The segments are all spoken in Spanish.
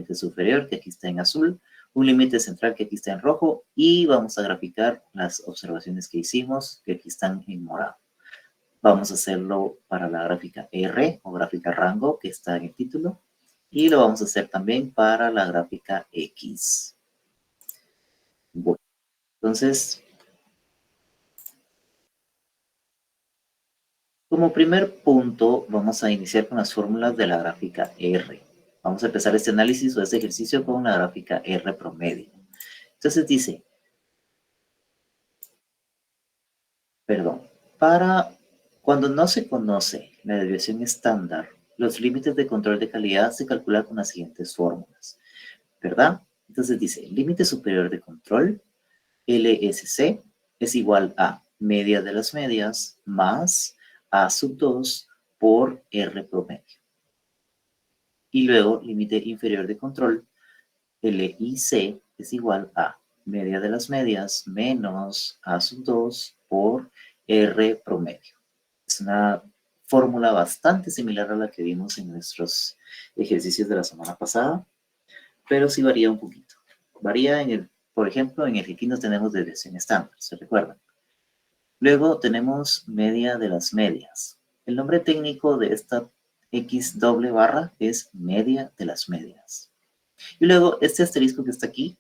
límite superior, que aquí está en azul, un límite central, que aquí está en rojo, y vamos a graficar las observaciones que hicimos, que aquí están en morado. Vamos a hacerlo para la gráfica R, o gráfica rango, que está en el título, y lo vamos a hacer también para la gráfica X. Bueno, entonces, como primer punto, vamos a iniciar con las fórmulas de la gráfica R. Vamos a empezar este análisis o este ejercicio con la gráfica R promedio. Entonces dice, para cuando no se conoce la desviación estándar, los límites de control de calidad se calculan con las siguientes fórmulas, ¿verdad? Entonces dice, límite superior de control, LSC, es igual a media de las medias más A sub 2 por R promedio. Y luego, límite inferior de control, LIC, es igual a media de las medias menos A sub 2 por R promedio. Es una fórmula bastante similar a la que vimos en nuestros ejercicios de la semana pasada, pero sí varía un poquito. Varía por ejemplo, en el que aquí no tenemos desviación estándar, ¿se recuerdan? Luego tenemos media de las medias. El nombre técnico de esta X doble barra es media de las medias. Y luego este asterisco que está aquí,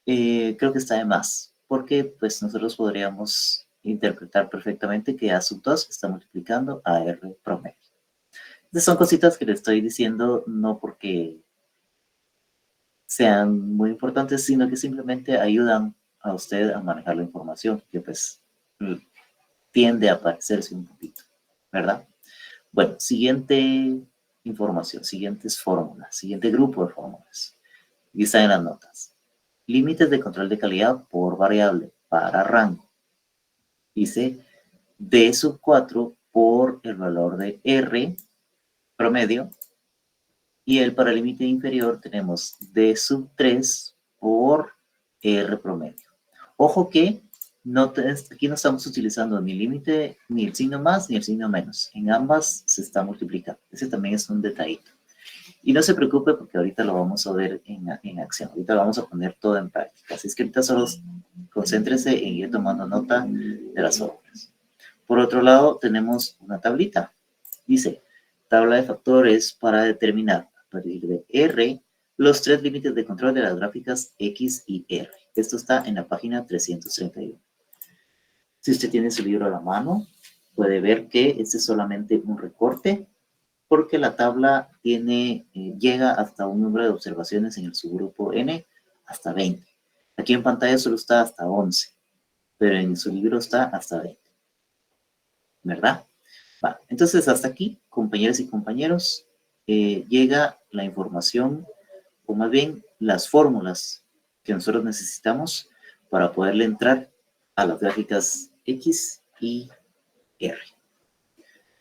creo que está de más, porque pues nosotros podríamos interpretar perfectamente que A sub 2 está multiplicando a R promedio. Entonces son cositas que le estoy diciendo no porque sean muy importantes, sino que simplemente ayudan a usted a manejar la información, que pues tiende a parecerse un poquito, ¿verdad? Bueno, siguiente información, siguientes fórmulas, siguiente grupo de fórmulas. Aquí están en las notas. Límites de control de calidad por variable para rango. Dice D sub 4 por el valor de R promedio. Y el para el límite inferior tenemos D sub 3 por R promedio. Ojo que aquí no estamos utilizando ni límite, ni el signo más, ni el signo menos. En ambas se está multiplicando. Ese también es un detallito. Y no se preocupe porque ahorita lo vamos a ver en acción. Ahorita lo vamos a poner todo en práctica. Así es que ahorita solo concéntrese en ir tomando nota de las fórmulas. Por otro lado, tenemos una tablita. Dice, tabla de factores para determinar a partir de R los tres límites de control de las gráficas X y R. Esto está en la página 331. Si usted tiene su libro a la mano, puede ver que este es solamente un recorte porque la tabla llega hasta un número de observaciones en el subgrupo N hasta 20. Aquí en pantalla solo está hasta 11, pero en su libro está hasta 20. ¿Verdad? Va, entonces hasta aquí, compañeras y compañeros, llega la información, o más bien las fórmulas que nosotros necesitamos para poderle entrar a las gráficas X y R.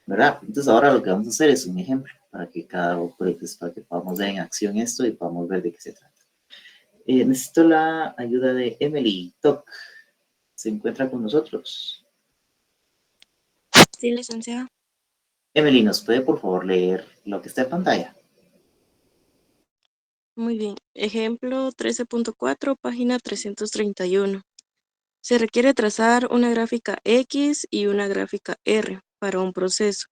¿Verdad? Entonces ahora lo que vamos a hacer es un ejemplo para que para que podamos ver en acción esto y podamos ver de qué se trata. Necesito la ayuda de Emily Toc. ¿Se encuentra con nosotros? Sí, licenciada. Emily, ¿nos puede por favor leer lo que está en pantalla? Muy bien. Ejemplo 13.4, página 331. Se requiere trazar una gráfica X y una gráfica R para un proceso.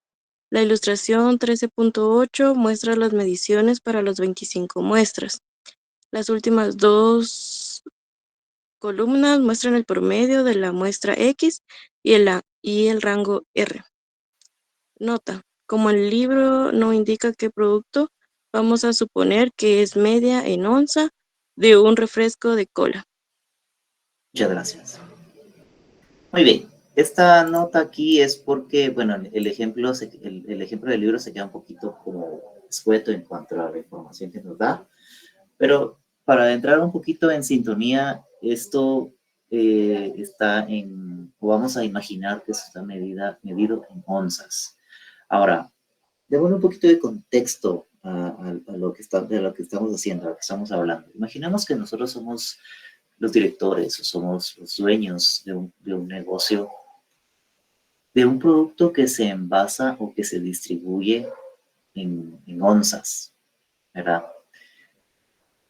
La ilustración 13.8 muestra las mediciones para las 25 muestras. Las últimas dos columnas muestran el promedio de la muestra X y el rango R. Nota: como el libro no indica qué producto, vamos a suponer que es media en onza de un refresco de cola. Muchas gracias. Muy bien. Esta nota aquí es porque, bueno, el ejemplo del libro se queda un poquito como escueto en cuanto a la información que nos da, pero para entrar un poquito en sintonía, esto está o vamos a imaginar que esto está medido en onzas. Ahora, démosle un poquito de contexto a lo que estamos haciendo, a lo que estamos hablando. Imaginemos que nosotros somos los directores o somos los dueños de un negocio, de un producto que se envasa o que se distribuye en onzas, ¿verdad?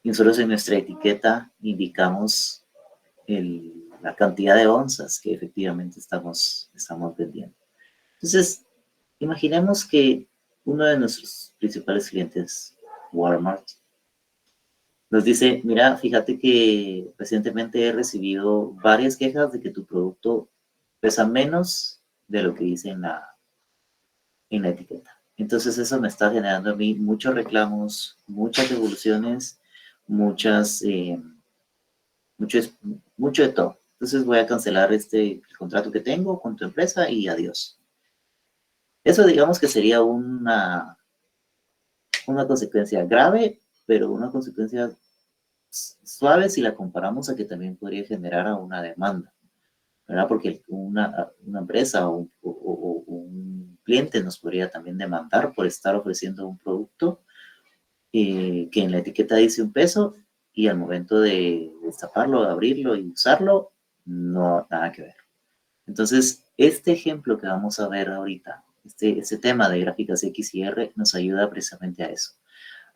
Y nosotros en nuestra etiqueta indicamos la cantidad de onzas que efectivamente estamos vendiendo. Entonces, imaginemos que uno de nuestros principales clientes, Walmart, nos dice, mira, fíjate que recientemente he recibido varias quejas de que tu producto pesa menos de lo que dice en la etiqueta. Entonces eso me está generando a mí muchos reclamos, muchas devoluciones, mucho, mucho de todo. Entonces voy a cancelar el contrato que tengo con tu empresa y adiós. Eso digamos que sería una consecuencia grave, pero una consecuencia suave si la comparamos a que también podría generar a una demanda, ¿verdad? Porque una empresa o un cliente nos podría también demandar por estar ofreciendo un producto que en la etiqueta dice un peso y al momento de destaparlo, de abrirlo y usarlo, no, nada que ver. Entonces, este ejemplo que vamos a ver ahorita, este tema de gráficas X y R nos ayuda precisamente a eso,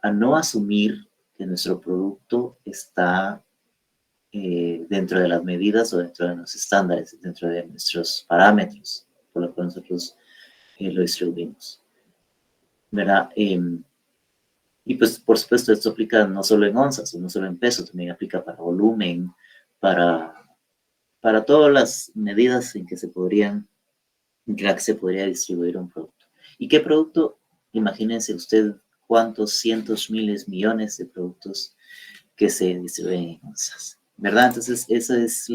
a no asumir que nuestro producto está dentro de las medidas o dentro de los estándares, dentro de nuestros parámetros, por lo que nosotros lo distribuimos, ¿verdad? Y pues, por supuesto, esto aplica no solo en onzas, no solo en pesos, también aplica para volumen, para, para todas las medidas en que se podría distribuir un producto. ¿Y qué producto? Imagínense usted cuántos cientos, miles, millones de productos que se distribuyen en onzas, ¿verdad? Entonces, eso es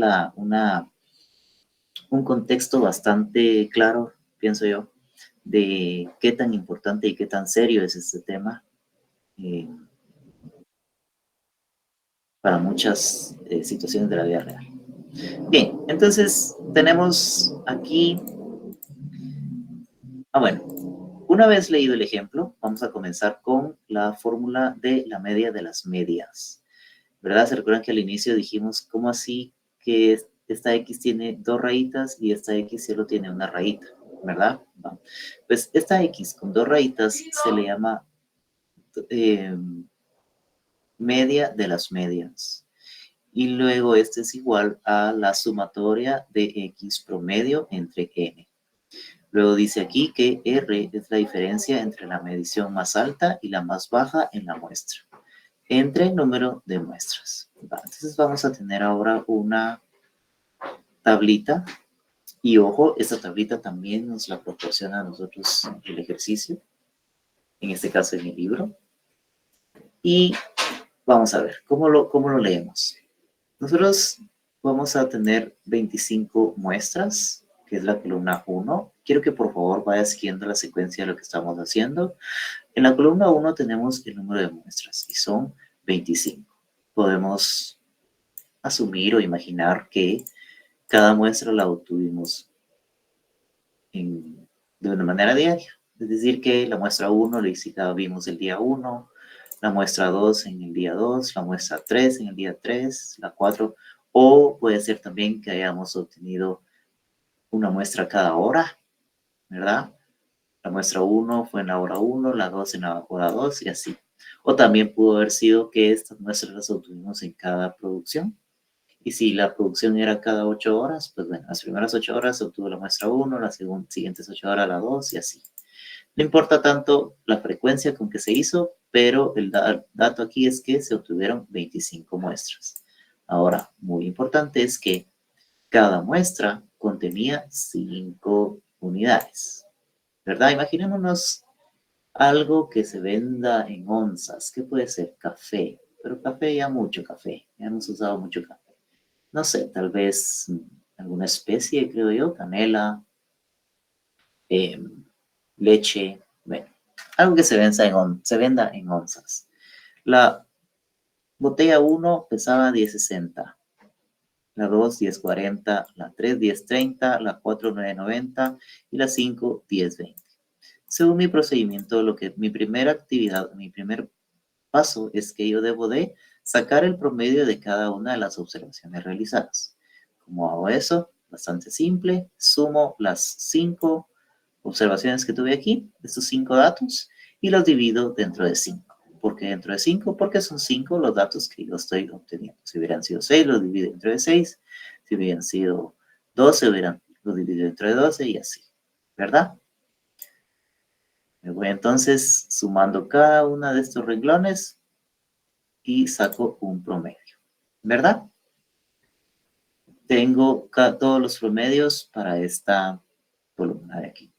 un contexto bastante claro, pienso yo, de qué tan importante y qué tan serio es este tema eh, para muchas situaciones de la vida real. Bien, entonces tenemos aquí, bueno, una vez leído el ejemplo, vamos a comenzar con la fórmula de la media de las medias, ¿verdad? ¿Se recuerdan que al inicio dijimos cómo así que esta X tiene dos rayitas y esta X solo tiene una rayita, ¿verdad? Pues esta X con dos rayitas se le llama media de las medias. Y luego este es igual a la sumatoria de X promedio entre N. Luego dice aquí que R es la diferencia entre la medición más alta y la más baja en la muestra, entre el número de muestras. Entonces vamos a tener ahora una tablita. Y ojo, esta tablita también nos la proporciona a nosotros el ejercicio, en este caso en el libro. Y vamos a ver, ¿cómo lo leemos? Nosotros vamos a tener 25 muestras, que es la columna 1. Quiero que por favor vaya siguiendo la secuencia de lo que estamos haciendo. En la columna 1 tenemos el número de muestras y son 25. Podemos asumir o imaginar que cada muestra la obtuvimos de una manera diaria. Es decir, que la muestra 1 la vimos el día 1, la muestra 2 en el día 2, la muestra 3 en el día 3, la 4, o puede ser también que hayamos obtenido una muestra cada hora, ¿verdad? La muestra 1 fue en la hora 1, la 2 en la hora 2 y así. O también pudo haber sido que estas muestras las obtuvimos en cada producción. Y si la producción era cada 8 horas, pues bueno, las primeras 8 horas se obtuvo la muestra 1, las siguientes 8 horas la 2 y así. No importa tanto la frecuencia con que se hizo, pero el dato aquí es que se obtuvieron 25 muestras. Ahora, muy importante es que cada muestra contenía 5 unidades, ¿verdad? Imaginémonos algo que se venda en onzas. ¿Qué puede ser? Café. Pero café, ya mucho café. Ya hemos usado mucho café. No sé, tal vez alguna especie, creo yo, canela, leche, bueno, algo que se venda en onzas. La botella 1 pesaba 10.60, la 2 10.40, la 3 10.30, la 4 9.90 y la 5 10.20. Según mi procedimiento, mi primera actividad, mi primer paso es que yo debo de sacar el promedio de cada una de las observaciones realizadas. ¿Cómo hago eso? Bastante simple. Sumo las 5 observaciones que tuve aquí, estos 5 datos, y los divido dentro de 5. ¿Por qué dentro de 5? Porque son 5 los datos que yo estoy obteniendo. Si hubieran sido 6, los divido dentro de 6. Si hubieran sido 12, los dividido dentro de 12 y así. ¿Verdad? Me voy entonces sumando cada uno de estos renglones y saco un promedio. ¿Verdad? Tengo todos los promedios para esta columna de aquí.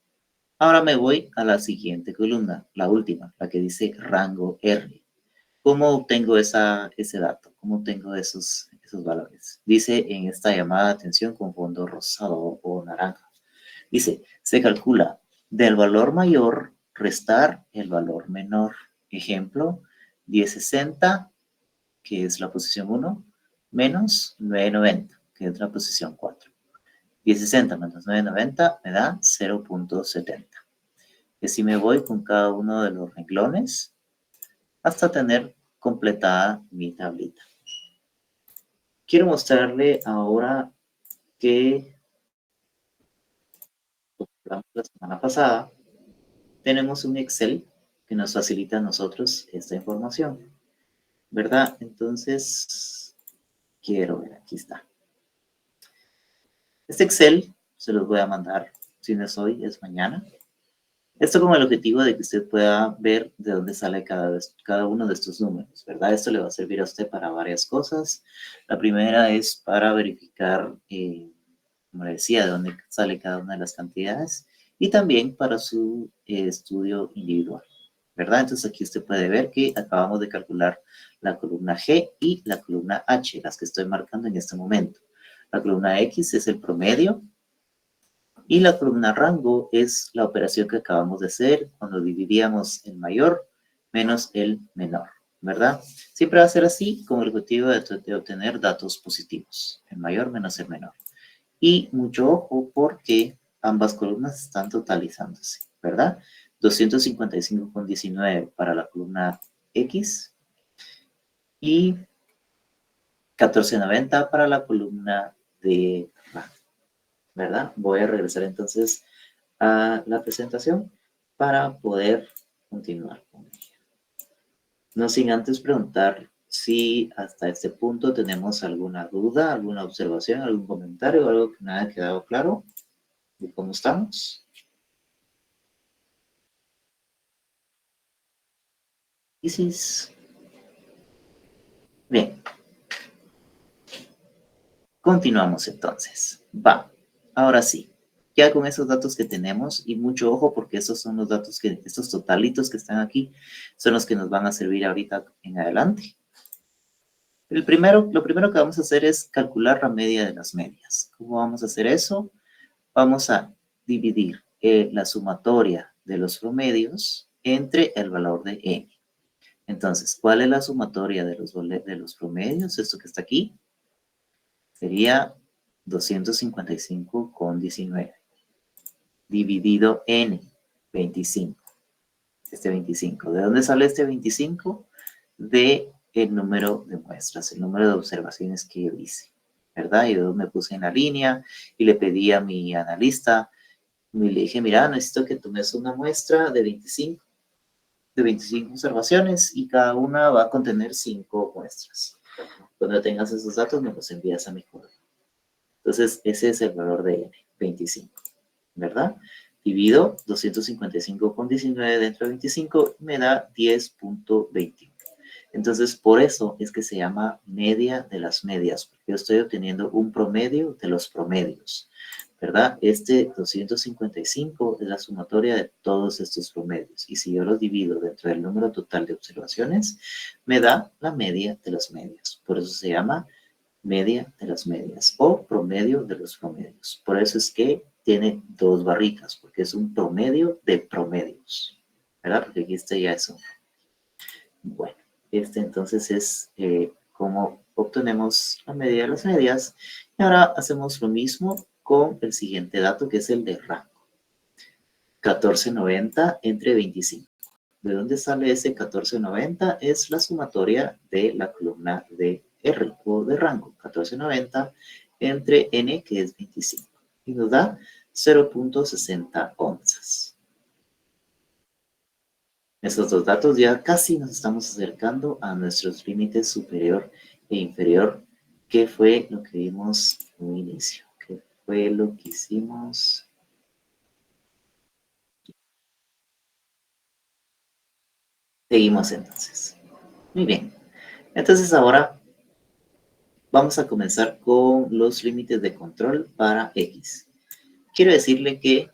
Ahora me voy a la siguiente columna, la última, la que dice rango R. ¿Cómo obtengo ese dato? ¿Cómo obtengo esos valores? Dice en esta llamada de atención con fondo rosado o naranja. Dice, se calcula del valor mayor restar el valor menor. Ejemplo, 1060, que es la posición 1, menos 990, que es la posición 4. 1060 menos 990 me da 0.70. Y así me voy con cada uno de los renglones hasta tener completada mi tablita. Quiero mostrarle ahora que la semana pasada tenemos un Excel que nos facilita a nosotros esta información, ¿verdad? Entonces, quiero ver, aquí está. Este Excel se los voy a mandar, si no es hoy, es mañana. Esto con el objetivo de que usted pueda ver de dónde sale cada uno de estos números, ¿verdad? Esto le va a servir a usted para varias cosas. La primera es para verificar, como le decía, de dónde sale cada una de las cantidades y también para su estudio individual, ¿verdad? Entonces aquí usted puede ver que acabamos de calcular la columna G y la columna H, las que estoy marcando en este momento. La columna X es el promedio. Y la columna rango es la operación que acabamos de hacer cuando dividíamos el mayor menos el menor, ¿verdad? Siempre va a ser así con el objetivo de obtener datos positivos, el mayor menos el menor. Y mucho ojo porque ambas columnas están totalizándose, ¿verdad? 255,19 para la columna X y 1490 para la columna de rango. ¿Verdad? Voy a regresar entonces a la presentación para poder continuar con ella. No sin antes preguntar si hasta este punto tenemos alguna duda, alguna observación, algún comentario, algo que no haya quedado claro de cómo estamos. Isis. Bien. Continuamos entonces. Va. Ahora sí. Ya con esos datos que tenemos, y mucho ojo porque estos son los datos estos totalitos que están aquí, son los que nos van a servir ahorita en adelante. Lo primero que vamos a hacer es calcular la media de las medias. ¿Cómo vamos a hacer eso? Vamos a dividir la sumatoria de los promedios entre el valor de n. Entonces, ¿cuál es la sumatoria de los promedios? Esto que está aquí sería 255,19 dividido en 25. Este 25. ¿De dónde sale este 25? De el número de muestras, el número de observaciones que yo hice, ¿verdad? Y yo me puse en la línea y le pedí a mi analista, y le dije, mira, necesito que tomes una muestra de 25 observaciones y cada una va a contener 5 muestras. Cuando tengas esos datos me los envías a mi correo. Entonces, ese es el valor de n, 25, ¿verdad? Divido 255,19 dentro de 25 me da 10.21. Entonces, por eso es que se llama media de las medias, porque yo estoy obteniendo un promedio de los promedios, ¿verdad? Este 255 es la sumatoria de todos estos promedios. Y si yo los divido dentro del número total de observaciones, me da la media de las medias. Por eso se llama media de las medias o promedio de los promedios. Por eso es que tiene dos barritas, porque es un promedio de promedios, ¿verdad? Porque aquí este ya es un... Bueno, este entonces es cómo obtenemos la media de las medias. Y ahora hacemos lo mismo con el siguiente dato, que es el de rango. 1490 entre 25. ¿De dónde sale ese 1490? Es la sumatoria de la columna de R o de rango. 1490 entre N, que es 25. Y nos da 0.60 onzas. Estos dos datos ya casi nos estamos acercando a nuestros límites superior e inferior, que fue lo que vimos en un inicio, que fue lo que hicimos. Seguimos entonces. Muy bien. Entonces ahora vamos a comenzar con los límites de control para X. Quiero decirle que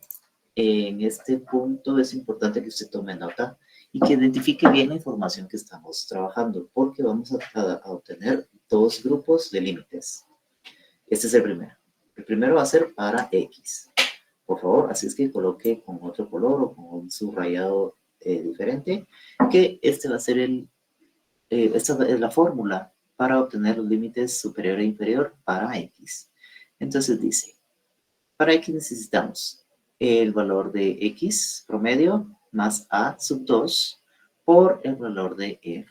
en este punto es importante que usted tome nota y que identifique bien la información que estamos trabajando, porque vamos a obtener dos grupos de límites. Este es el primero. El primero va a ser para X. Por favor, así es que coloque con otro color o con un subrayado diferente, que este va a ser esta es la fórmula para obtener los límites superior e inferior para X. Entonces dice, para X necesitamos el valor de X promedio más A sub 2 por el valor de R.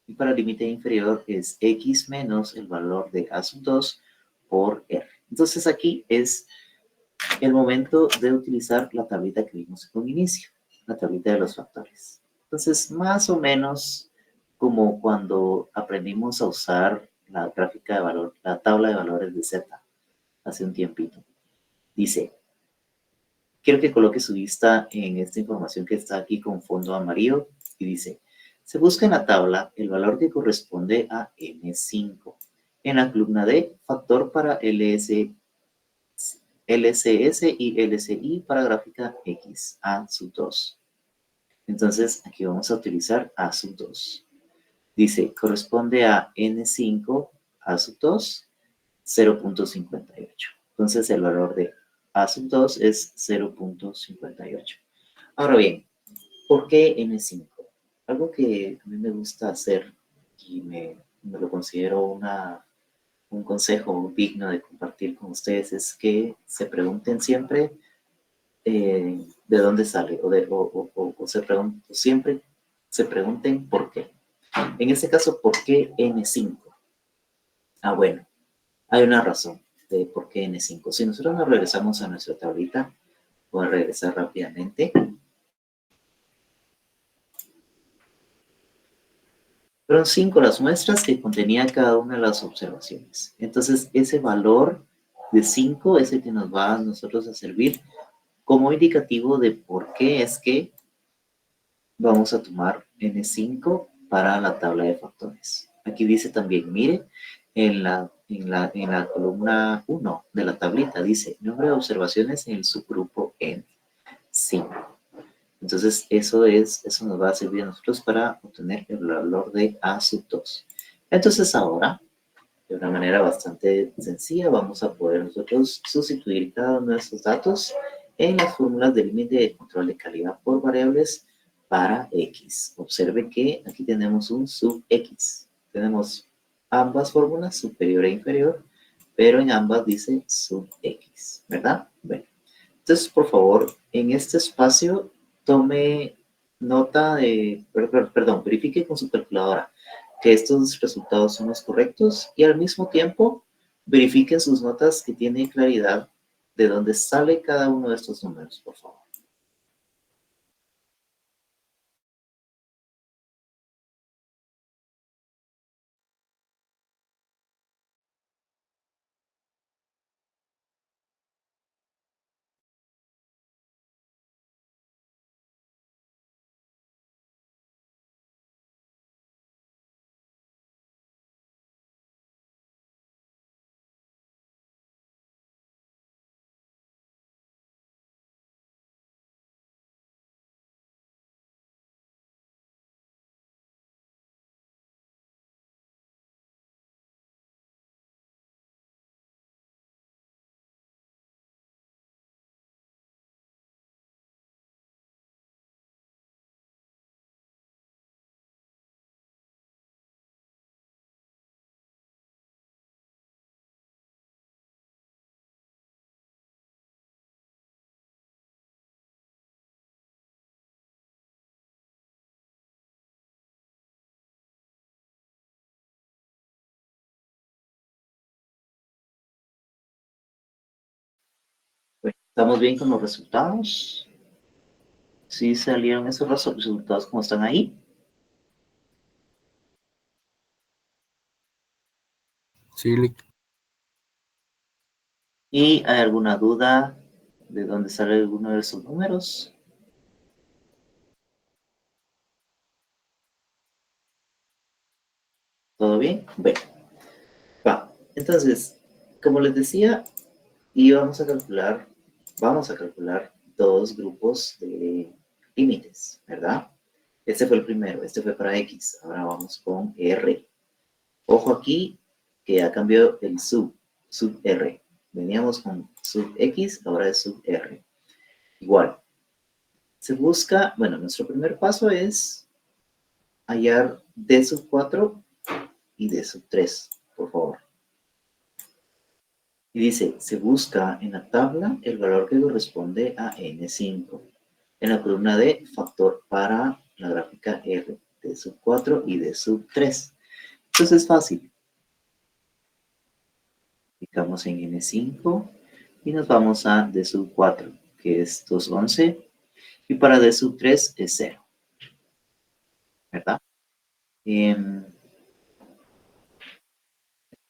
Y para el límite inferior es X menos el valor de A sub 2 por R. Entonces aquí es el momento de utilizar la tablita que vimos en un inicio, la tablita de los factores. Entonces, más o menos como cuando aprendimos a usar la gráfica de valor, la tabla de valores de Z hace un tiempito. Dice, quiero que coloque su vista en esta información que está aquí con fondo amarillo y dice, se busca en la tabla el valor que corresponde a N5. En la columna D, factor para LCS y LCI para gráfica X, A sub 2. Entonces, aquí vamos a utilizar A sub 2. Dice, corresponde a N5, A sub 2, 0.58. Entonces, el valor de A sub 2 es 0.58. Ahora bien, ¿por qué N5? Algo que a mí me gusta hacer y me lo considero un consejo digno de compartir con ustedes es que se pregunten siempre de dónde sale o siempre se pregunten por qué. En este caso, ¿por qué N5? Ah, bueno, hay una razón de por qué N5. Si nosotros nos regresamos a nuestra tablita, voy a regresar rápidamente. Fueron 5 las muestras que contenía cada una de las observaciones. Entonces, ese valor de 5 es el que nos va a nosotros a servir como indicativo de por qué es que vamos a tomar N5 para la tabla de factores. Aquí dice también, mire, en la columna 1 de la tablita dice número de observaciones en el subgrupo N. 5. Entonces, eso nos va a servir a nosotros para obtener el valor de A sub 2. Entonces, ahora, de una manera bastante sencilla, vamos a poder nosotros sustituir cada uno de estos datos en las fórmulas de límite de control de calidad por variables para X. Observe que aquí tenemos un sub X. Tenemos ambas fórmulas, superior e inferior, pero en ambas dice sub X, ¿verdad? Bueno, entonces, por favor, en este espacio tome nota de, perdón, verifique con su calculadora que estos resultados son los correctos y al mismo tiempo verifiquen sus notas que tienen claridad de dónde sale cada uno de estos números, por favor. Bueno, ¿estamos bien con los resultados? ¿Sí salieron esos resultados como están ahí? Sí, Lick. ¿Y hay alguna duda de dónde sale alguno de esos números? ¿Todo bien? Bueno, va. Entonces, como les decía, vamos a calcular dos grupos de límites, ¿verdad? Este fue el primero, este fue para X. Ahora vamos con R. Ojo aquí que ya cambió el sub R. Veníamos con sub X, ahora es sub R. Igual, se busca, bueno, nuestro primer paso es hallar D sub 4 y D sub 3, por favor. Y dice, se busca en la tabla el valor que corresponde a N5. En la columna D, factor para la gráfica R, D sub 4 y D sub 3. Entonces es fácil. Clicamos en N5 y nos vamos a D sub 4, que es 211. Y para D sub 3 es 0. ¿Verdad?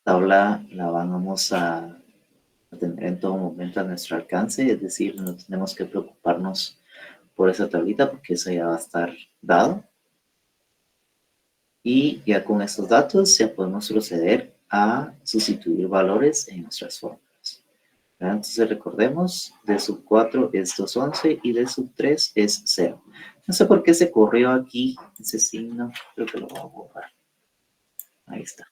Tabla la vamos a tener en todo momento a nuestro alcance, es decir, no tenemos que preocuparnos por esa tablita porque eso ya va a estar dado. Y ya con estos datos ya podemos proceder a sustituir valores en nuestras fórmulas. Entonces recordemos, D sub 4 es 211 y D sub 3 es 0. No sé por qué se corrió aquí ese signo, creo que lo voy a borrar. Ahí está.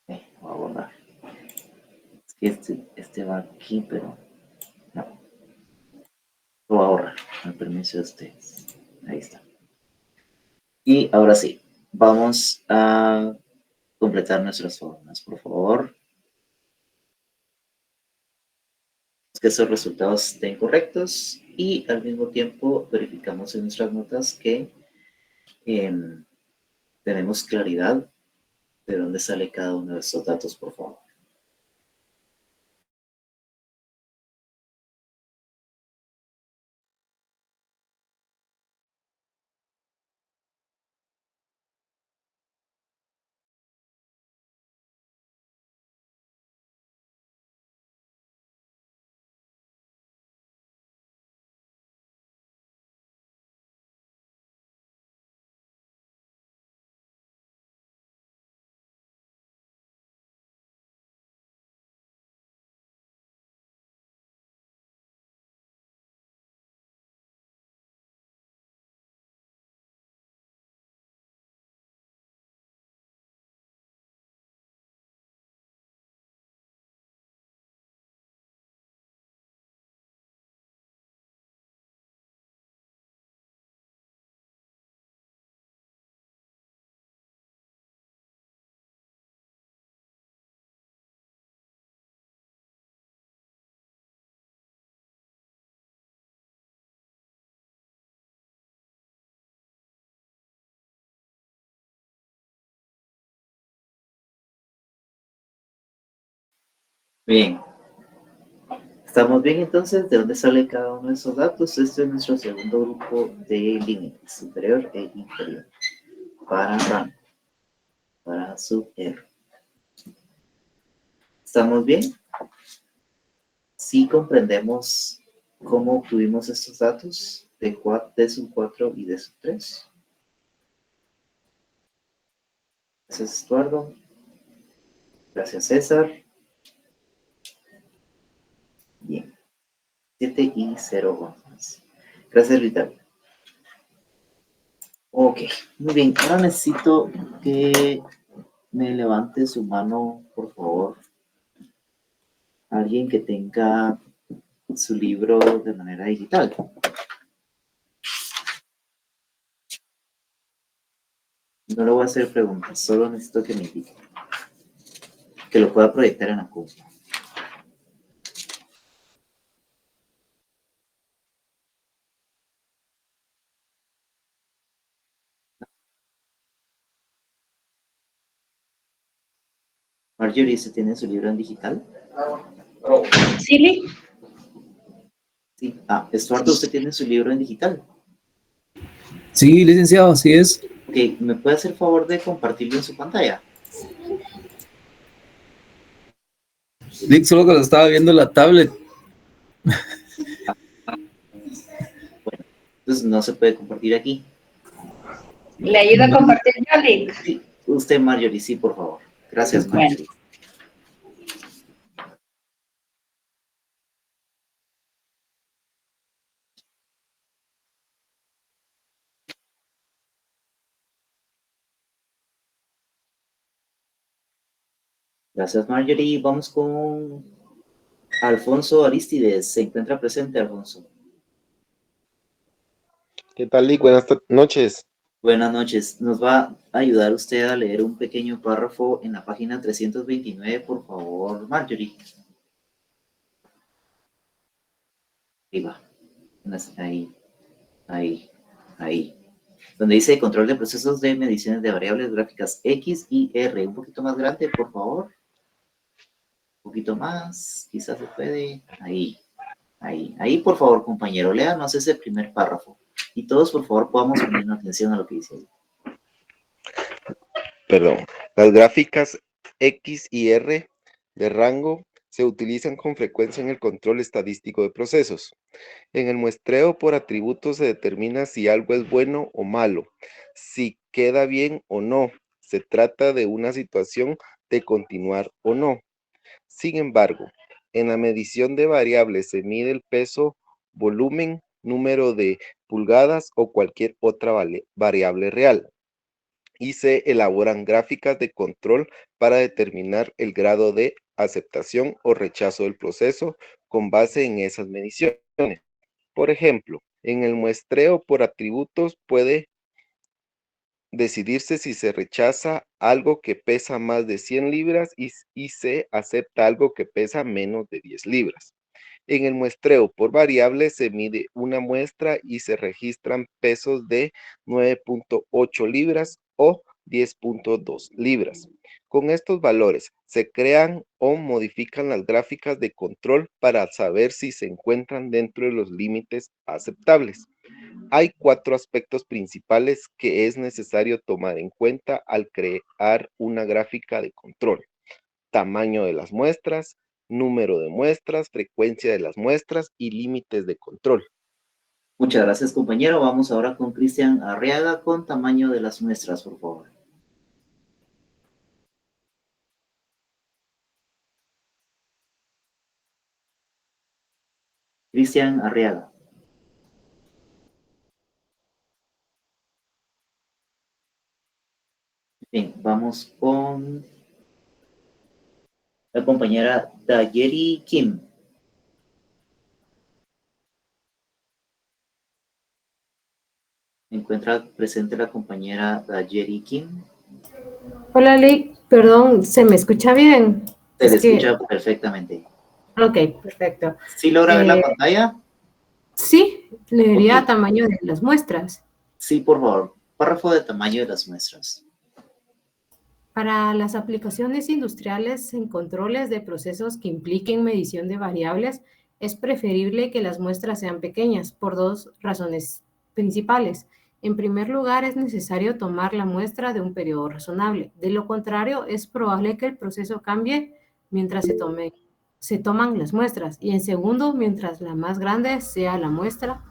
Voy a borrar. Es que este va aquí, pero no. Lo voy a borrar, con el permiso de ustedes. Ahí está. Y ahora sí, vamos a completar nuestras fórmulas, por favor. Que esos resultados estén correctos y al mismo tiempo verificamos en nuestras notas que tenemos claridad de dónde sale cada uno de estos datos, por favor. Bien. ¿Estamos bien entonces? ¿De dónde sale cada uno de esos datos? Este es nuestro segundo grupo de límites, superior e inferior. Para rango, para sub R. ¿Estamos bien? ¿Sí comprendemos cómo obtuvimos estos datos de sub 4 y de sub 3? Gracias, Eduardo. Gracias, César. Bien. 7 y 0, 11. Gracias, Rita. Ok, muy bien. Ahora necesito que me levante su mano, por favor. Alguien que tenga su libro de manera digital. No le voy a hacer preguntas, solo necesito que me indique. Que lo pueda proyectar en la compu. Marjorie, ¿se tiene su libro en digital? ¿Sí? Sí. Estuardo, ¿usted tiene su libro en digital? Sí, licenciado, así es. Ok, ¿me puede hacer favor de compartirlo en su pantalla? Lick, solo que lo estaba viendo en la tablet. Bueno, entonces no se puede compartir aquí. ¿Le ayudo a compartir yo, Lick? Sí, usted, Marjorie, sí, por favor. Gracias, Bueno, Marjorie. Gracias, Marjorie. Vamos con Alfonso Aristides. ¿Se encuentra presente, Alfonso? ¿Qué tal, Lick? Buenas noches. Buenas noches. ¿Nos va a ayudar usted a leer un pequeño párrafo en la página 329, por favor, Marjorie? Ahí va. Ahí, ahí, ahí. Donde dice control de procesos de mediciones de variables gráficas X y R. Un poquito más grande, por favor. Un poquito más. Quizás se puede. Ahí, ahí, por favor, compañero. Léanos ese primer párrafo. Y todos, por favor, podamos poner atención a lo que dice ahí. Perdón. Las gráficas X y R de rango se utilizan con frecuencia en el control estadístico de procesos. En el muestreo por atributos se determina si algo es bueno o malo, si queda bien o no. Se trata de una situación de continuar o no. Sin embargo, en la medición de variables se mide el peso, volumen, número de pulgadas o cualquier otra variable real, y se elaboran gráficas de control para determinar el grado de aceptación o rechazo del proceso con base en esas mediciones. Por ejemplo, en el muestreo por atributos puede decidirse si se rechaza algo que pesa más de 100 libras y se acepta algo que pesa menos de 10 libras. En el muestreo por variables se mide una muestra y se registran pesos de 9.8 libras o 10.2 libras. Con estos valores se crean o modifican las gráficas de control para saber si se encuentran dentro de los límites aceptables. Hay 4 aspectos principales que es necesario tomar en cuenta al crear una gráfica de control: tamaño de las muestras, número de muestras, frecuencia de las muestras y límites de control. Muchas gracias, compañero. Vamos ahora con Cristian Arriaga con tamaño de las muestras, por favor. Cristian Arriaga. Bien, vamos con la compañera Dayeri Kim. ¿Encuentra presente la compañera Dayeri Kim? Hola, Lick, perdón, ¿se me escucha bien? Se le escucha perfectamente. Ok, perfecto. ¿Sí logra ver la pantalla? Sí, leería Ok. tamaño de las muestras. Sí, por favor. Párrafo de tamaño de las muestras. Para las aplicaciones industriales en controles de procesos que impliquen medición de variables, es preferible que las muestras sean pequeñas por 2 razones principales. En primer lugar, es necesario tomar la muestra de un periodo razonable. De lo contrario, es probable que el proceso cambie mientras se toman las muestras. Y en segundo, mientras la más grande sea la muestra,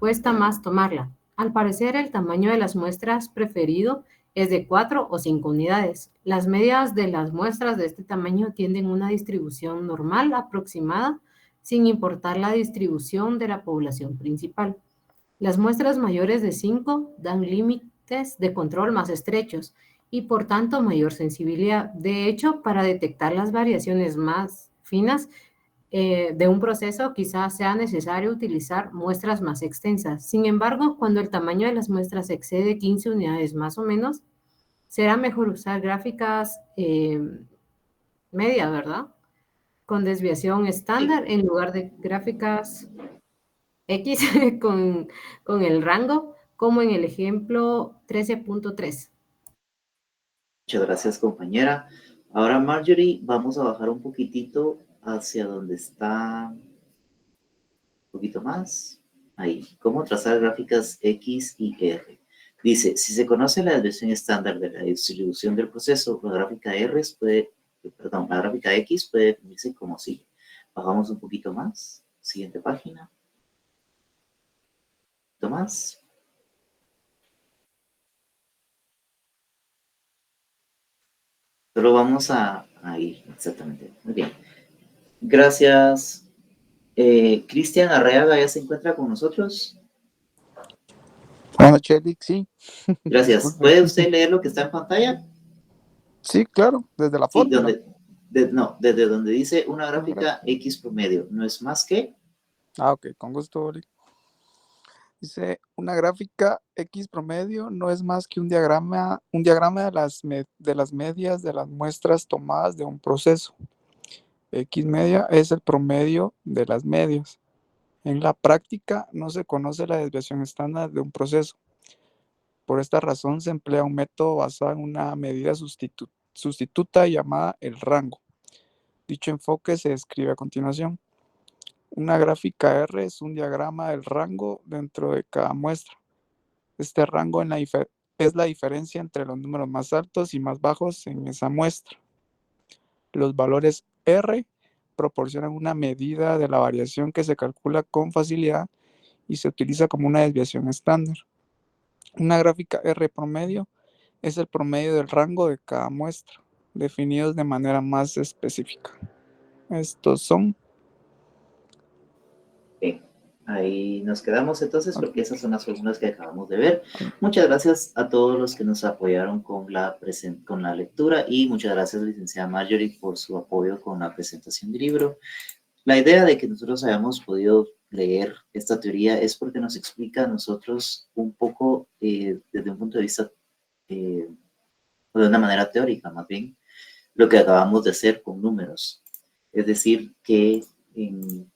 cuesta más tomarla. Al parecer, el tamaño de las muestras preferido es de 4 o 5 unidades. Las medias de las muestras de este tamaño tienden a una distribución normal aproximada, sin importar la distribución de la población principal. Las muestras mayores de 5 dan límites de control más estrechos y por tanto mayor sensibilidad. De hecho, para detectar las variaciones más finas de un proceso, quizás sea necesario utilizar muestras más extensas. Sin embargo, cuando el tamaño de las muestras excede 15 unidades más o menos, será mejor usar gráficas medias, ¿verdad? Con desviación Sí. estándar en lugar de gráficas X con el rango, como en el ejemplo 13.3. Muchas gracias, compañera. Ahora, Marjorie, vamos a bajar un poquitito hacia donde está poquito más. Ahí. ¿Cómo trazar gráficas X y R? Dice, si se conoce la desviación estándar de la distribución del proceso, la gráfica X puede definirse como sigue. Bajamos un poquito más. Siguiente página. Un poquito más. Solo vamos a ir, exactamente. Muy bien. Gracias. Cristian Arreaga ya se encuentra con nosotros. Buenas noches, Eric, sí. Gracias. Disculpe. ¿Puede usted leer lo que está en pantalla? Sí, claro, desde la Sí, fórmula. desde donde dice una gráfica X promedio. ¿No es más que? Ok, con gusto, Eric. Dice, una gráfica X promedio no es más que un diagrama de las medias de las muestras tomadas de un proceso. X media es el promedio de las medias. En la práctica no se conoce la desviación estándar de un proceso. Por esta razón se emplea un método basado en una medida sustituta llamada el rango. Dicho enfoque se describe a continuación. Una gráfica R es un diagrama del rango dentro de cada muestra. Este rango es la diferencia entre los números más altos y más bajos en esa muestra. Los valores R proporcionan una medida de la variación que se calcula con facilidad y se utiliza como una desviación estándar. Una gráfica R promedio es el promedio del rango de cada muestra, definidos de manera más específica. Estos son... Bien, ahí nos quedamos entonces porque esas son las fórmulas que acabamos de ver. Muchas gracias a todos los que nos apoyaron con la lectura y muchas gracias, licenciada Marjorie, por su apoyo con la presentación del libro. La idea de que nosotros hayamos podido leer esta teoría es porque nos explica a nosotros un poco desde un punto de vista, de una manera teórica más bien, lo que acabamos de hacer con números. Es decir, que en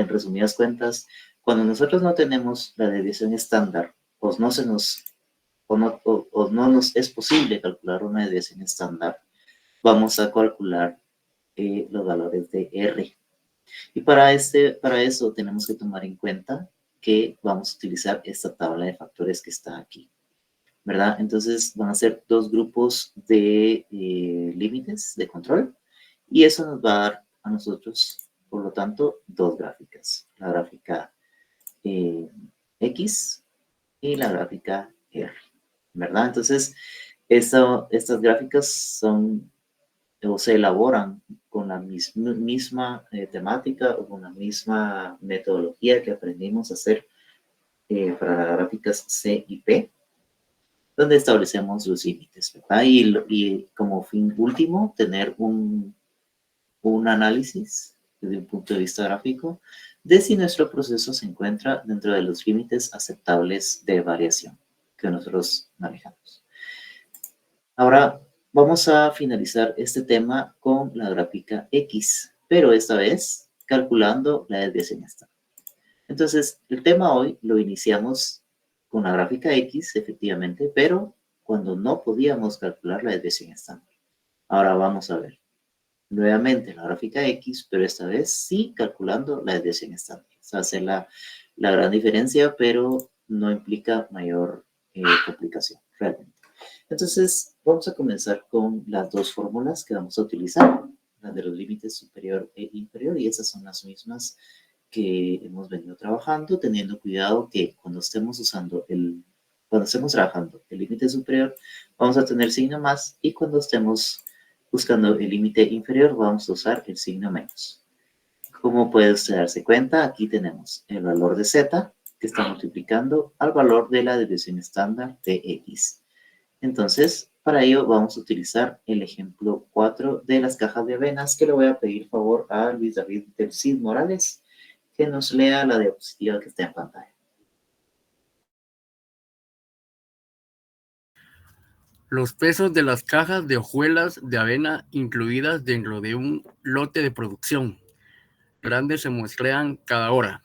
resumidas cuentas, cuando nosotros no tenemos la desviación estándar, o no nos es posible calcular una desviación estándar, vamos a calcular los valores de R. Y para eso tenemos que tomar en cuenta que vamos a utilizar esta tabla de factores que está aquí, ¿verdad? Entonces van a ser dos grupos de límites de control y eso nos va a dar a nosotros, por lo tanto, dos gráficas. La gráfica X y la gráfica R, ¿verdad? Entonces, estas gráficas son o se elaboran con la misma temática o con la misma metodología que aprendimos a hacer para las gráficas C y P, donde establecemos los límites, ¿verdad? Y como fin último, tener un análisis desde un punto de vista gráfico de si nuestro proceso se encuentra dentro de los límites aceptables de variación que nosotros manejamos. Ahora vamos a finalizar este tema con la gráfica X, pero esta vez calculando la desviación estándar. Entonces, el tema hoy lo iniciamos con la gráfica X, efectivamente, pero cuando no podíamos calcular la desviación estándar. Ahora vamos a ver nuevamente la gráfica X, pero esta vez sí calculando la desviación estándar. O sea, hace la gran diferencia, pero no implica mayor complicación, realmente. Entonces, vamos a comenzar con las dos fórmulas que vamos a utilizar, la de los límites superior e inferior, y esas son las mismas que hemos venido trabajando, teniendo cuidado que cuando estemos trabajando el límite superior, vamos a tener signo más, y cuando estemos buscando el límite inferior, vamos a usar el signo menos. Como puede usted darse cuenta, aquí tenemos el valor de z, que está multiplicando al valor de la desviación estándar de x. Entonces, para ello vamos a utilizar el ejemplo 4 de las cajas de avenas, que le voy a pedir favor a Luis David del Cid Morales, que nos lea la diapositiva que está en pantalla. Los pesos de las cajas de hojuelas de avena incluidas dentro de un lote de producción grande se muestrean cada hora.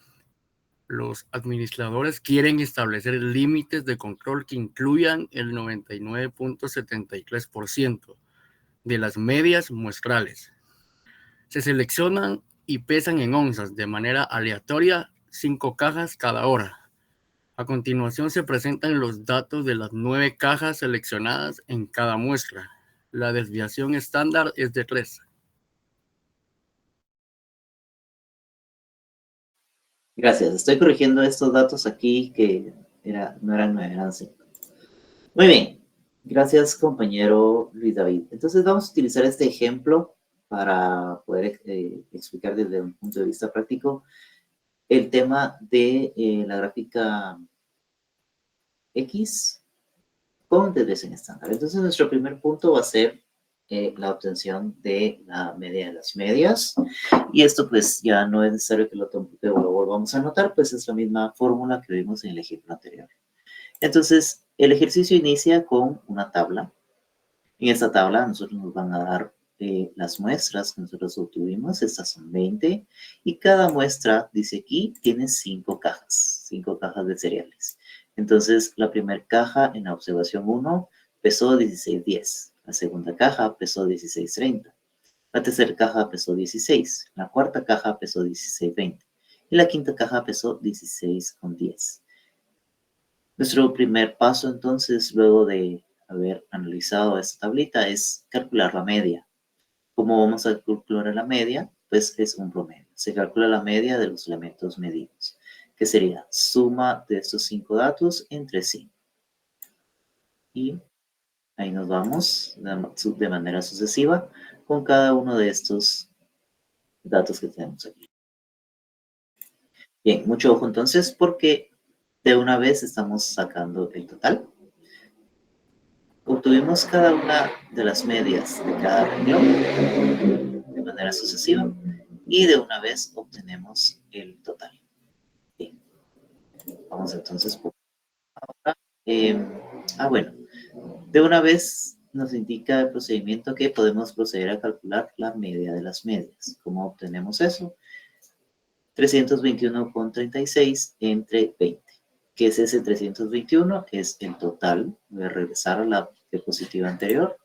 Los administradores quieren establecer límites de control que incluyan el 99.73% de las medias muestrales. Se seleccionan y pesan en onzas de manera aleatoria 5 cajas cada hora. A continuación se presentan los datos de las 9 cajas seleccionadas en cada muestra. La desviación estándar es de 3. Gracias. Estoy corrigiendo estos datos aquí que no eran 9, eran 5. Muy bien. Gracias, compañero Luis David. Entonces vamos a utilizar este ejemplo para poder explicar desde un punto de vista práctico el tema de la gráfica X con desviación estándar. Entonces nuestro primer punto va a ser la obtención de la media de las medias. Y esto pues ya no es necesario que lo volvamos a anotar, pues es la misma fórmula que vimos en el ejemplo anterior. Entonces el ejercicio inicia con una tabla. En esta tabla nosotros nos van a dar las muestras que nosotros obtuvimos. Estas son 20 y cada muestra, dice aquí, tiene 5 cajas de cereales. Entonces la primera caja en la observación 1 pesó 16.10. La segunda caja pesó 16.30. La tercera caja pesó 16. La cuarta caja pesó 16.20. Y la quinta caja pesó 16.10. Nuestro primer paso, entonces, luego de haber analizado esta tablita, es calcular la media. ¿Cómo vamos a calcular la media? Pues es un promedio. Se calcula la media de los elementos medidos, que sería suma de estos 5 datos entre sí. Y ahí nos vamos de manera sucesiva con cada uno de estos datos que tenemos aquí. Bien, mucho ojo entonces, porque de una vez estamos sacando el total. Obtuvimos cada una de las medias de cada renglón de manera sucesiva y de una vez obtenemos el total. Bien. Vamos entonces por ahora. Bueno, de una vez nos indica el procedimiento que podemos proceder a calcular la media de las medias. ¿Cómo obtenemos eso? 321,36 entre 20. ¿Qué es ese 321? Es el total. Voy a regresar a la diapositiva anterior.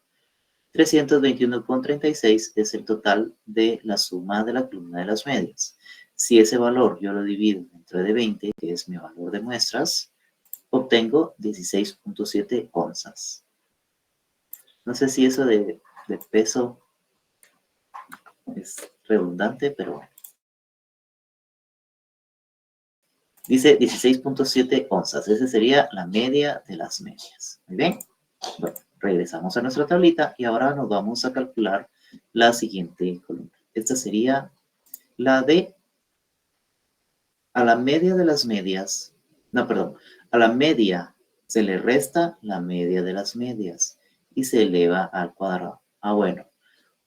321,36 es el total de la suma de la columna de las medias. Si ese valor yo lo divido entre de 20, que es mi valor de muestras, obtengo 16.7 onzas. No sé si eso de peso es redundante, pero bueno. Dice 16.7 onzas. Esa sería la media de las medias. Muy bien. Bueno, regresamos a nuestra tablita y ahora nos vamos a calcular la siguiente columna. Esta sería la de a la media de las medias. No, perdón. A la media se le resta la media de las medias y se eleva al cuadrado. Bueno.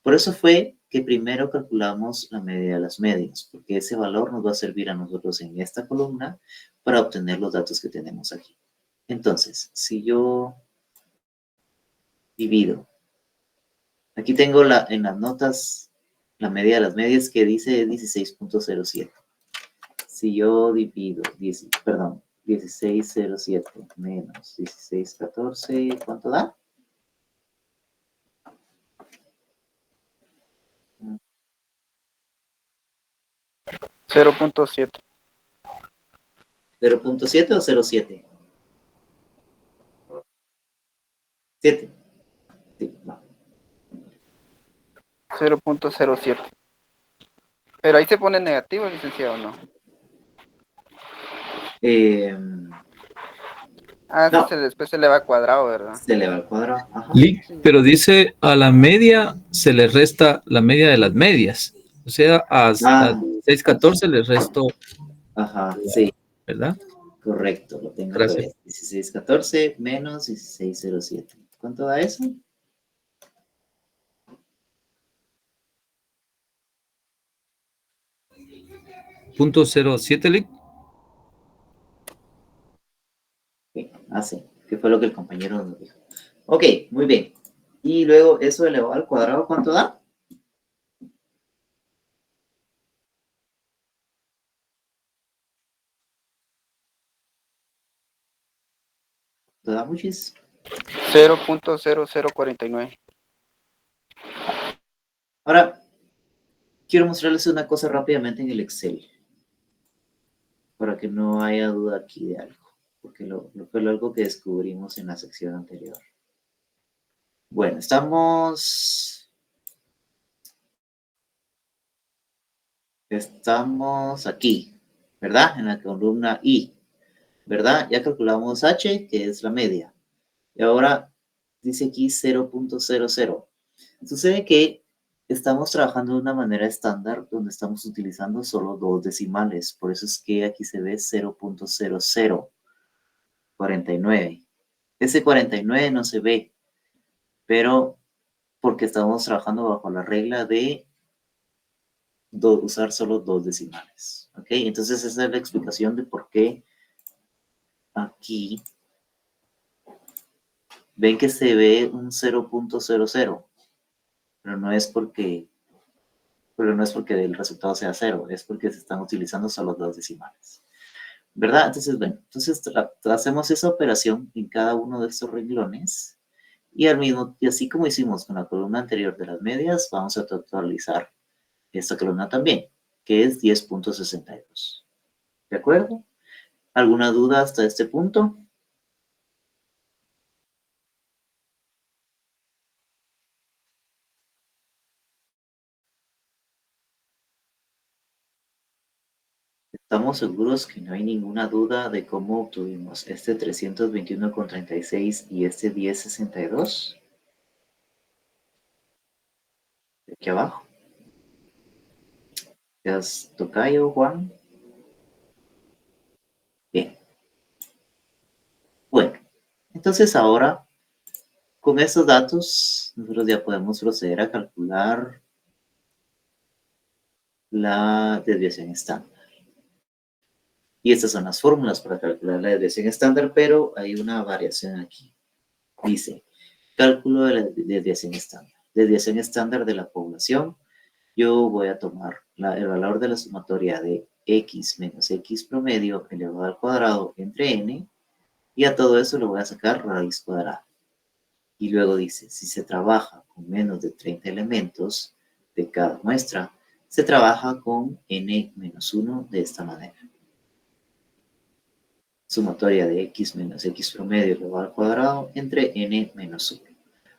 Por eso fue que primero calculamos la media de las medias, porque ese valor nos va a servir a nosotros en esta columna para obtener los datos que tenemos aquí. Entonces, si yo divido, aquí tengo en las notas la media de las medias que dice 16.07. Si yo divido, 16.07 menos 16.14, ¿cuánto da? 0.7. ¿0.7 o 0.7? 7. Sí, no. 0.07. Pero ahí se pone negativo, licenciado, ¿no? No. Después se le va cuadrado, ¿verdad? Se le va al cuadrado. Ajá. Pero dice a la media se le resta la media de las medias. O sea, a 6.14 le resto. Ajá, sí. ¿Verdad? Correcto, lo tengo. Gracias. 16.14 menos 16.07. ¿Cuánto da eso? .07, Lic. Sí, que fue lo que el compañero nos dijo. Ok, muy bien. Y luego eso elevado al cuadrado, ¿cuánto da? ¿Te da muchis? 0.0049. Ahora, quiero mostrarles una cosa rápidamente en el Excel. para que no haya duda aquí de algo, porque fue algo que descubrimos en la sección anterior. Bueno, estamos aquí, ¿verdad? En la columna I, ¿verdad? Ya calculamos H, que es la media. Y ahora dice aquí 0.00. Sucede que estamos trabajando de una manera estándar donde estamos utilizando solo 2 decimales. Por eso es que aquí se ve 0.0049. Ese 49 no se ve, pero porque estamos trabajando bajo la regla de usar solo 2 decimales. ¿Ok? Entonces esa es la explicación de por qué aquí ven que se ve un 0.00, pero no es porque el resultado sea 0, es porque se están utilizando solo 2 decimales. ¿Verdad? Entonces, bueno, hacemos esa operación en cada uno de estos renglones y así como hicimos con la columna anterior de las medias, vamos a totalizar esta columna también, que es 10.62. ¿De acuerdo? ¿Alguna duda hasta este punto? Estamos seguros que no hay ninguna duda de cómo obtuvimos este 321,36 y este 10.62. De aquí abajo. ¿Has tocayo, Juan? Bien. Bueno, entonces ahora, con estos datos, nosotros ya podemos proceder a calcular la desviación estándar. Y estas son las fórmulas para calcular la desviación estándar, pero hay una variación aquí. Dice, cálculo de la desviación estándar. Desviación estándar de la población. Yo voy a tomar el valor de la sumatoria de x menos x promedio elevado al cuadrado entre n, y a todo eso le voy a sacar raíz cuadrada. Y luego dice, si se trabaja con menos de 30 elementos de cada muestra, se trabaja con n-1 de esta manera. Sumatoria de x menos x promedio elevado al cuadrado entre n-1.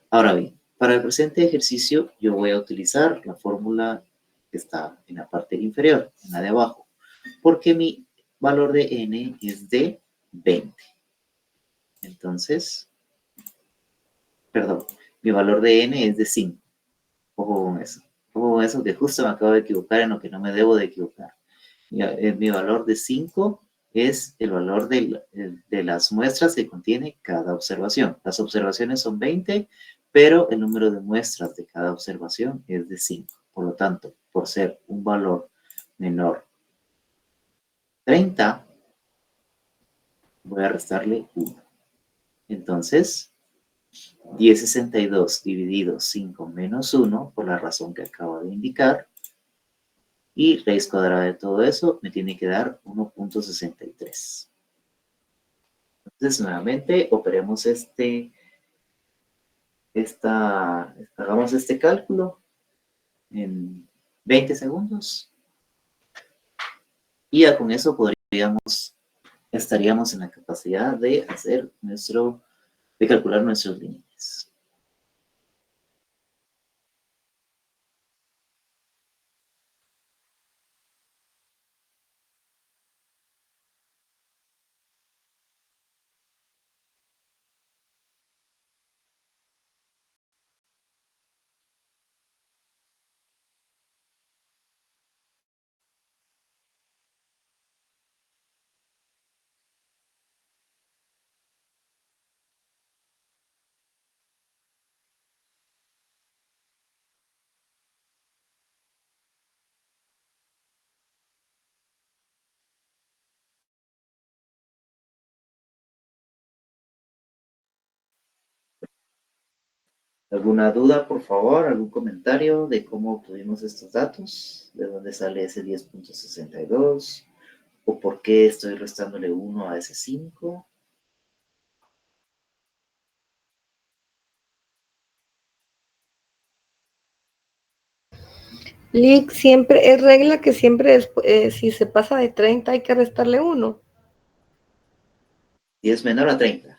Ahora bien, para el presente ejercicio yo voy a utilizar la fórmula que está en la parte inferior, en la de abajo, porque mi valor de n es de 20. Entonces, perdón, mi valor de n es de 5. Ojo con eso. Ojo con eso, que justo me acabo de equivocar en lo que no me debo de equivocar. Mi valor de 5 es el valor de las muestras que contiene cada observación. Las observaciones son 20, pero el número de muestras de cada observación es de 5. Por lo tanto, por ser un valor menor 30, voy a restarle 1. Entonces, 10.62 dividido 5 menos 1, por la razón que acabo de indicar, y raíz cuadrada de todo eso me tiene que dar 1.63. Entonces, nuevamente, operemos hagamos este cálculo en 20 segundos. Y ya con eso estaríamos en la capacidad de calcular nuestros límites. ¿Alguna duda, por favor? ¿Algún comentario de cómo obtuvimos estos datos? ¿De dónde sale ese 10.62? ¿O por qué estoy restándole 1 a ese 5? Lick, siempre, es regla que siempre si se pasa de 30 hay que restarle 1. Si es menor a 30.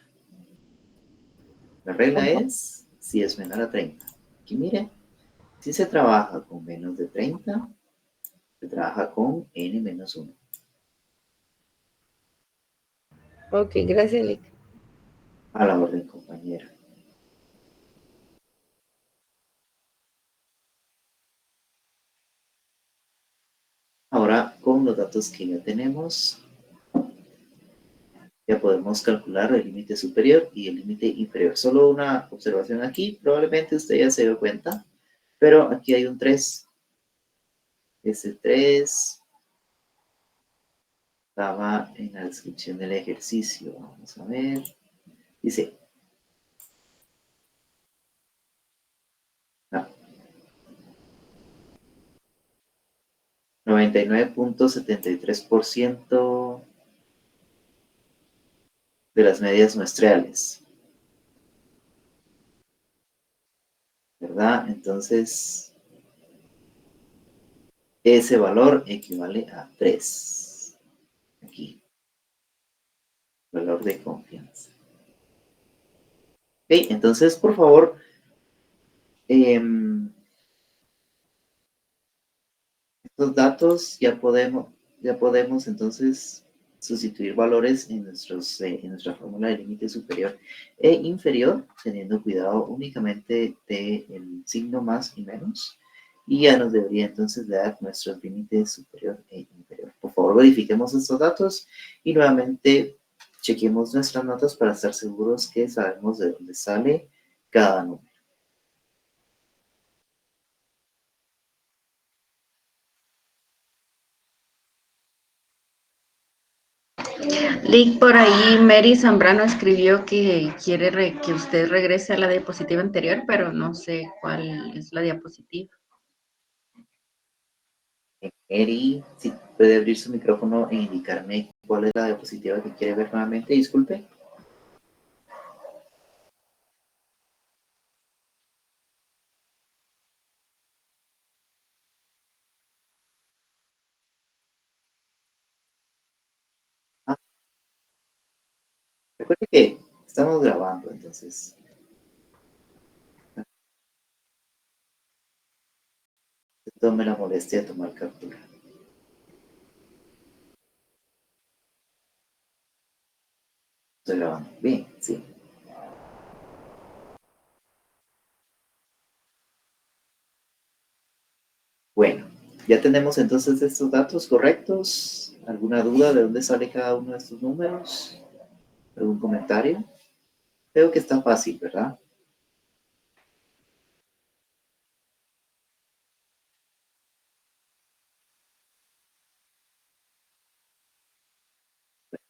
La regla es si es menor a 30. Aquí mire, si se trabaja con menos de 30, se trabaja con n-1. Ok, gracias, Lick. A la orden, compañera. Ahora, con los datos que ya tenemos, ya podemos calcular el límite superior y el límite inferior. Solo una observación aquí, probablemente usted ya se dio cuenta, pero aquí hay un 3. Ese 3 estaba en la descripción del ejercicio. Vamos a ver. Dice, no, 99.73% de las medias muestrales, ¿verdad? Entonces, ese valor equivale a 3. Aquí, valor de confianza. Ok, entonces, por favor, estos datos ya podemos entonces sustituir valores en nuestra fórmula de límite superior e inferior, teniendo cuidado únicamente del signo más y menos, y ya nos debería entonces dar nuestros límites superior e inferior. Por favor, verifiquemos estos datos y nuevamente chequemos nuestras notas para estar seguros que sabemos de dónde sale cada número. Lick, por ahí Mary Zambrano escribió que quiere que usted regrese a la diapositiva anterior, pero no sé cuál es la diapositiva. Eri, si puede abrir su micrófono e indicarme cuál es la diapositiva que quiere ver nuevamente, disculpe. Ah, recuerde que estamos grabando, entonces. Tome la molestia de tomar captura. Estoy grabando. Bien, sí. Bueno, ya tenemos entonces estos datos correctos. ¿Alguna duda de dónde sale cada uno de estos números? ¿Algún comentario? Creo que está fácil, ¿verdad?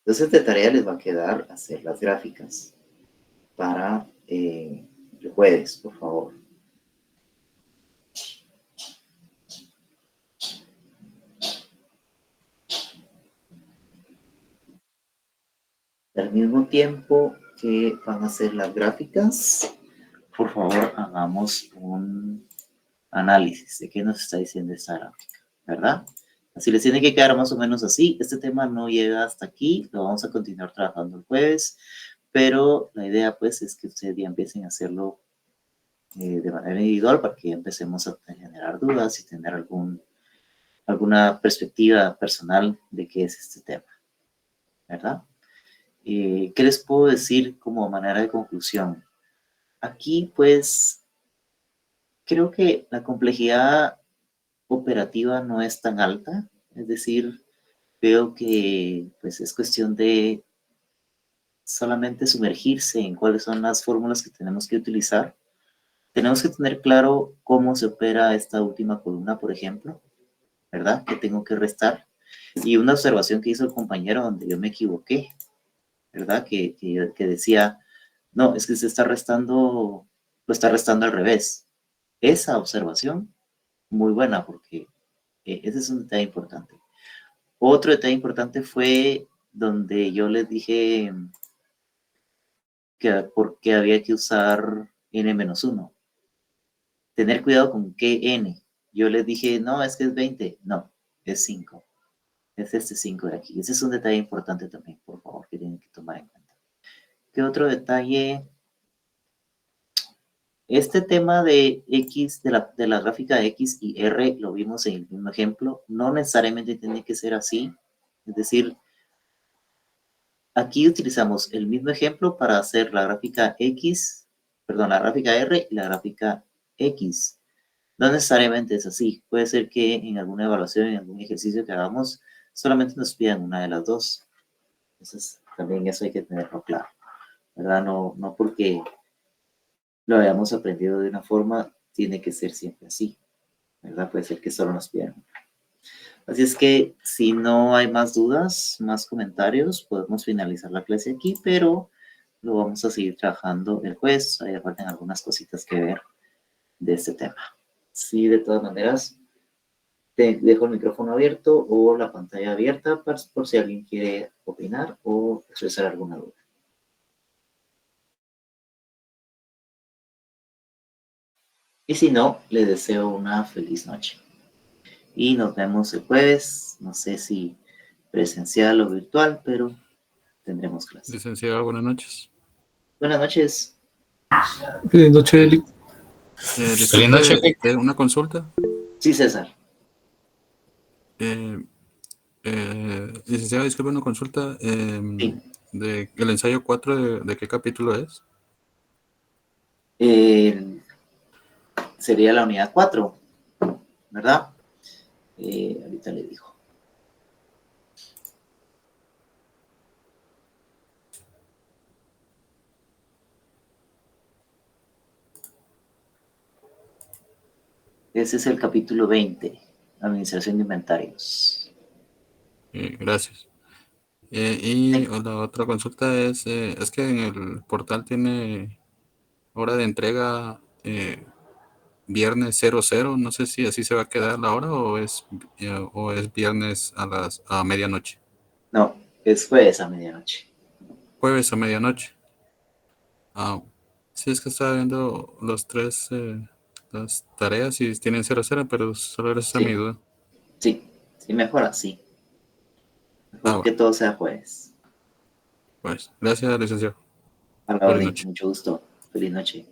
Entonces de tarea les va a quedar hacer las gráficas para el jueves, por favor. Al mismo tiempo que van a hacer las gráficas, por favor hagamos un análisis de qué nos está diciendo esta gráfica, ¿verdad? Así les tiene que quedar más o menos así. Este tema no llega hasta aquí, lo vamos a continuar trabajando el jueves, pero la idea pues es que ustedes ya empiecen a hacerlo de manera individual para que empecemos a generar dudas y tener alguna perspectiva personal de qué es este tema, ¿verdad? ¿Qué les puedo decir como manera de conclusión? Aquí, pues, creo que la complejidad operativa no es tan alta, es decir, veo que pues, es cuestión de solamente sumergirse en cuáles son las fórmulas que tenemos que utilizar. Tenemos que tener claro cómo se opera esta última columna, por ejemplo, ¿verdad? Que tengo que restar. Y una observación que hizo el compañero donde yo me equivoqué, ¿verdad? Que decía, no, es que se está restando, lo está restando al revés. Esa observación, muy buena, porque ese es un detalle importante. Otro detalle importante fue donde yo les dije que porque había que usar n-1. Tener cuidado con qué n, yo les dije, no, es que es 20. No, es 5. Es este 5 de aquí. Ese es un detalle importante también, por favor, que tienen que tomar en cuenta. ¿Qué otro detalle? Este tema de X, de la gráfica X y R, lo vimos en el mismo ejemplo. No necesariamente tiene que ser así. Es decir, aquí utilizamos el mismo ejemplo para hacer la gráfica X, perdón, la gráfica R y la gráfica X. No necesariamente es así. Puede ser que en alguna evaluación, en algún ejercicio que hagamos, solamente nos pidan una de las dos. Entonces, también eso hay que tenerlo claro, ¿verdad? No porque lo hayamos aprendido de una forma, tiene que ser siempre así, ¿verdad? Puede ser que solo nos pidan. Así es que si no hay más dudas, más comentarios, podemos finalizar la clase aquí, pero lo vamos a seguir trabajando el jueves. Ahí faltan algunas cositas que ver de este tema. Sí, de todas maneras, te dejo el micrófono abierto o la pantalla abierta por si alguien quiere opinar o expresar alguna duda. Y si no, les deseo una feliz noche. Y nos vemos el jueves, no sé si presencial o virtual, pero tendremos clase. Licenciado, buenas noches. Buenas noches. Feliz noche, Eli. Feliz noche, Eli. ¿Una consulta? Sí, César. Licenciado, disculpe, una consulta. Sí. ¿El ensayo 4 de qué capítulo es? Sería la unidad 4, ¿verdad? Ahorita le digo. Ese es el capítulo 20, Administración de Inventarios. Gracias. Y la otra consulta es que en el portal tiene hora de entrega viernes 00, no sé si así se va a quedar la hora o es viernes a medianoche. No, es jueves a medianoche. Jueves a medianoche. Sí, es que estaba viendo las tareas y tienen 00, pero solo era esa mi duda. Sí, mejor así. Mejor que todo sea jueves. Pues, gracias, licenciado. A la orden, mucho gusto. Feliz noche.